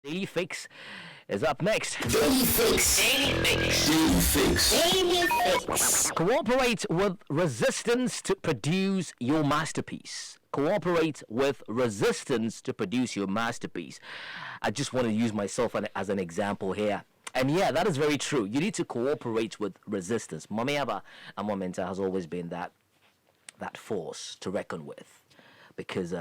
Daily Fix is up next. Daily Fix. Daily Fix. Daily Fix. Daily Fix. Cooperate with resistance to produce your masterpiece. Cooperate with resistance to produce your masterpiece. I just want to use myself as an example here. And yeah, that is very true. You need to cooperate with resistance. Mamiaba and Momenta has always been that force to reckon with. Because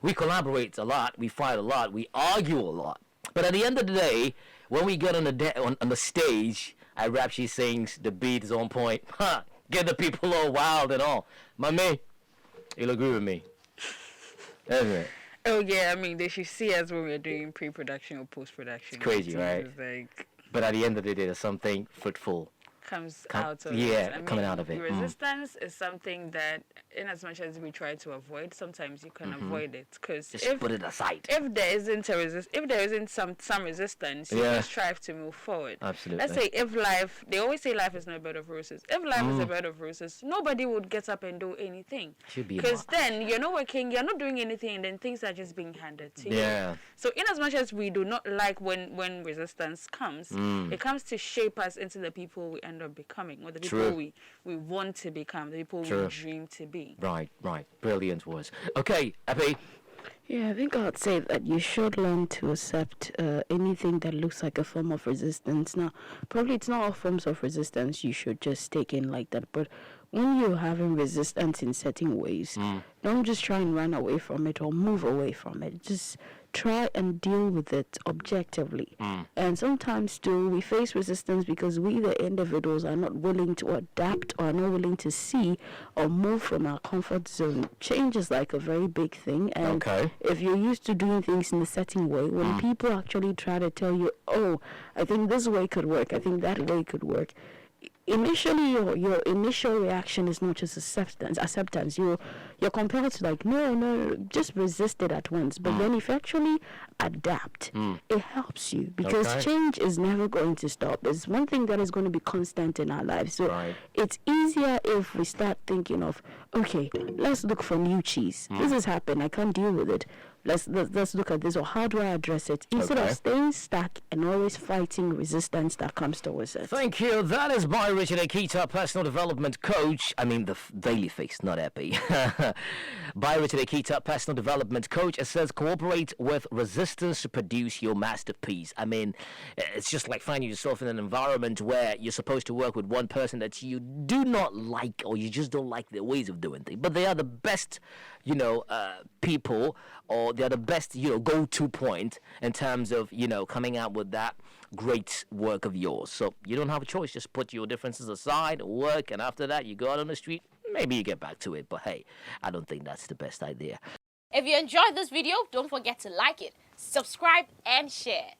we collaborate a lot, we fight a lot, we argue a lot. But at the end of the day, when we get on the stage, I rap, she sings, the beat is on point. Get the people all wild and all. My man, you'll agree with me. Anyway. Oh yeah, I mean they should see us when we're doing pre-production or post-production. It's crazy, right? It's like, but at the end of the day, there's something fruitful. Comes out of it. I coming mean, out of it. Resistance is something that, in as much as we try to avoid, sometimes you can avoid it because just put it aside. If there isn't if there isn't some resistance, you just strive to move forward. Absolutely. Let's say if life, they always say life is not a bed of roses. If life is a bed of roses, nobody would get up and do anything. Should be because then you're not working, you're not doing anything, and then things are just being handed to you. So in as much as we do not like when resistance comes, it comes to shape us into the people we end up becoming, or the people we want to become, the people we dream to be. Right. Brilliant words. Okay, Abby. Yeah, I think I'd say that you should learn to accept anything that looks like a form of resistance. Now, probably it's not all forms of resistance you should just take in like that, but when you're having resistance in certain ways, don't just try and run away from it or move away from it. Just try and deal with it objectively. And sometimes too, we face resistance because we, the individuals, are not willing to adapt or are not willing to see or move from our comfort zone. Change is like a very big thing. And if you're used to doing things in a certain way, when people actually try to tell you, oh, I think this way could work, I think that way could work, initially your initial reaction is not just acceptance. You're compelled to like no, just resist it at once. But then if you actually adapt, it helps you because change is never going to stop. It's one thing that is going to be constant in our lives. So it's easier if we start thinking of, okay, let's look for new cheese. This has happened, I can't deal with it. Let's look at this, or how do I address it? Instead of staying stuck and always fighting resistance that comes towards it. Thank you. That is by Richard Akita, personal development coach. I mean, the Daily Fix, not Epi. By Richard Akita, personal development coach. It says, cooperate with resistance to produce your masterpiece. I mean, it's just like finding yourself in an environment where you're supposed to work with one person that you do not like, or you just don't like their ways of doing things. But they are the best, people, or they're the best, go-to point in terms of, coming out with that great work of yours. So you don't have a choice. Just put your differences aside, work, and after that, you go out on the street. Maybe you get back to it, but hey, I don't think that's the best idea. If you enjoyed this video, don't forget to like it, subscribe, and share.